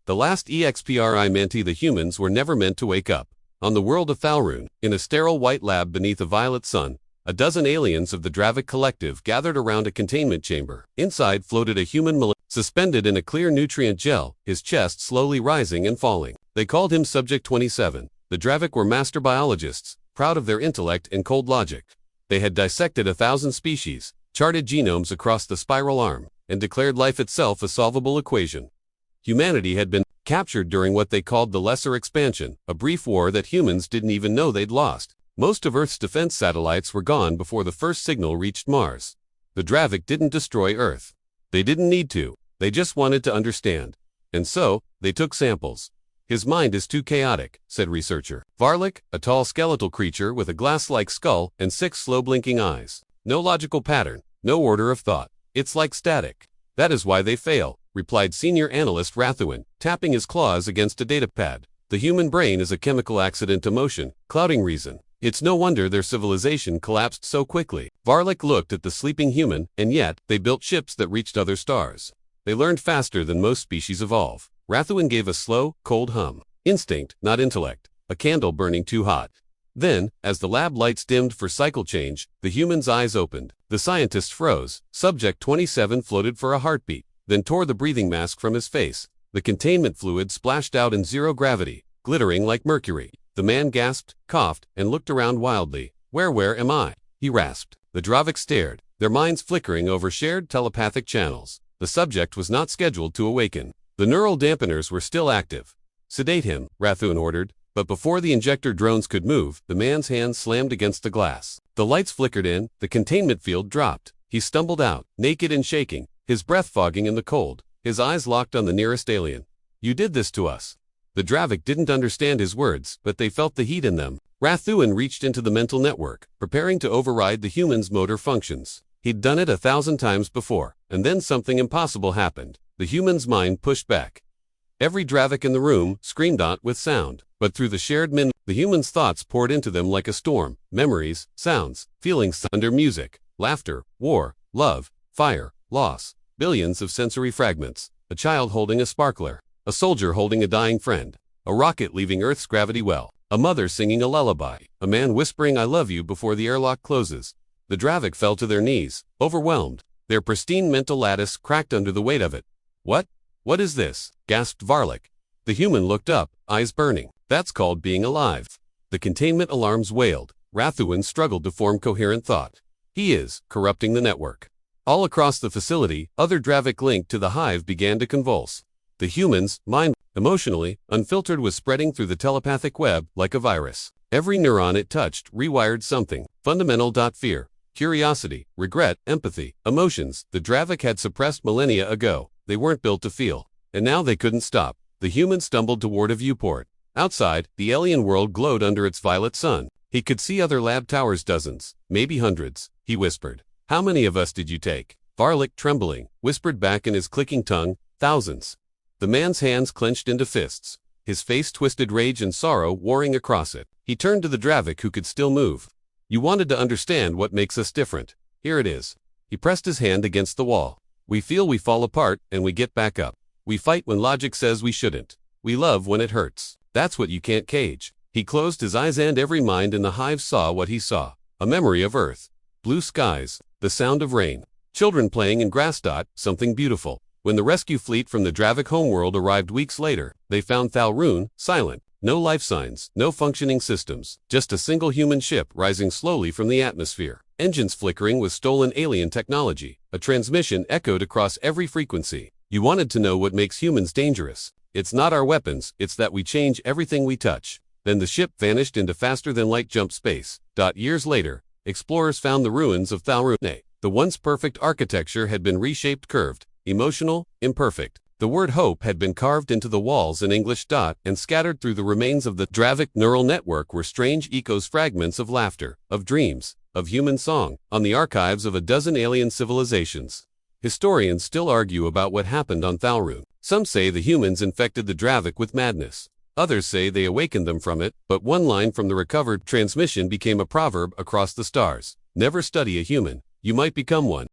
The last EXPRI the humans were never meant to wake up. On the world of Thalrune, in a sterile white lab beneath a violet sun, a dozen aliens of the Dravik Collective gathered around a containment chamber. Inside floated a human suspended in a clear nutrient gel, his chest slowly rising and falling. They called him Subject 27. The Dravik were master biologists, proud of their intellect and cold logic. They had dissected 1,000 species, charted genomes across the spiral arm, and declared life itself a solvable equation. Humanity had been captured during what they called the Lesser Expansion, a brief war that humans didn't even know they'd lost. Most of Earth's defense satellites were gone before the first signal reached Mars. The Dravik didn't destroy Earth. They didn't need to. They just wanted to understand. And so, they took samples. His mind is too chaotic, said researcher Varlik, a tall skeletal creature with a glass-like skull and 6 slow-blinking eyes. No logical pattern, no order of thought. It's like static. That is why they fail, replied senior analyst Rathuin, tapping his claws against a datapad. The human brain is a chemical accident to motion, clouding reason. It's no wonder their civilization collapsed so quickly. Varlik looked at the sleeping human, and yet, they built ships that reached other stars. They learned faster than most species evolve. Rathuin gave a slow, cold hum. Instinct, not intellect. A candle burning too hot. Then, as the lab lights dimmed for cycle change, the human's eyes opened. The scientist froze. Subject 27 floated for a heartbeat, then tore the breathing mask from his face. The containment fluid splashed out in zero gravity, glittering like mercury. The man gasped, coughed, and looked around wildly. Where am I? He rasped. The Dravik stared, their minds flickering over shared telepathic channels. The subject was not scheduled to awaken. The neural dampeners were still active. Sedate him, Rathuin ordered, but before the injector drones could move, the man's hands slammed against the glass. The lights flickered in, the containment field dropped. He stumbled out, naked and shaking, his breath fogging in the cold, his eyes locked on the nearest alien. You did this to us. The Dravik didn't understand his words, but they felt the heat in them. Rathuin reached into the mental network, preparing to override the human's motor functions. He'd done it 1,000 times before, and then something impossible happened. The human's mind pushed back. Every Dravik in the room screamed out with sound, but through the shared the human's thoughts poured into them like a storm. Memories, sounds, feelings under music, laughter, war, love, fire, loss, billions of sensory fragments. A child holding a sparkler. A soldier holding a dying friend. A rocket leaving Earth's gravity well. A mother singing a lullaby. A man whispering I love you before the airlock closes. The Dravik fell to their knees, overwhelmed. Their pristine mental lattice cracked under the weight of it. What? What is this? Gasped Varlik. The human looked up, eyes burning. That's called being alive. The containment alarms wailed. Rathuin struggled to form coherent thought. He is corrupting the network. All across the facility, other Dravik linked to the hive began to convulse. The human's mind, emotionally, unfiltered, was spreading through the telepathic web like a virus. Every neuron it touched rewired something fundamental. Fear, curiosity, regret, empathy, emotions the Dravik had suppressed millennia ago. They weren't built to feel. And now they couldn't stop. The human stumbled toward a viewport. Outside, the alien world glowed under its violet sun. He could see other lab towers, dozens, maybe hundreds. He whispered. How many of us did you take? Varlik, trembling, whispered back in his clicking tongue, thousands. The man's hands clenched into fists. His face twisted, rage and sorrow warring across it. He turned to the Dravik who could still move. You wanted to understand what makes us different. Here it is. He pressed his hand against the wall. We feel we fall apart, and we get back up. We fight when logic says we shouldn't. We love when it hurts. That's what you can't cage. He closed his eyes and every mind in the hive saw what he saw. A memory of Earth. Blue skies. The sound of rain. Children playing in grass. Something beautiful. When the rescue fleet from the Dravik homeworld arrived weeks later, they found Thalrune silent. No life signs, no functioning systems. Just a single human ship rising slowly from the atmosphere. Engines flickering with stolen alien technology. A transmission echoed across every frequency. You wanted to know what makes humans dangerous. It's not our weapons, it's that we change everything we touch. Then the ship vanished into faster-than-light jump space. Years later, explorers found the ruins of Thalrune. The once perfect architecture had been reshaped, curved, emotional, imperfect. The word hope had been carved into the walls in English. And scattered through the remains of the Dravik neural network were strange echoes, fragments of laughter, of dreams, of human song, on the archives of a dozen alien civilizations. Historians still argue about what happened on Thalrune. Some say the humans infected the Dravik with madness. Others say they awakened them from it, but one line from the recovered transmission became a proverb across the stars. Never study a human. You might become one.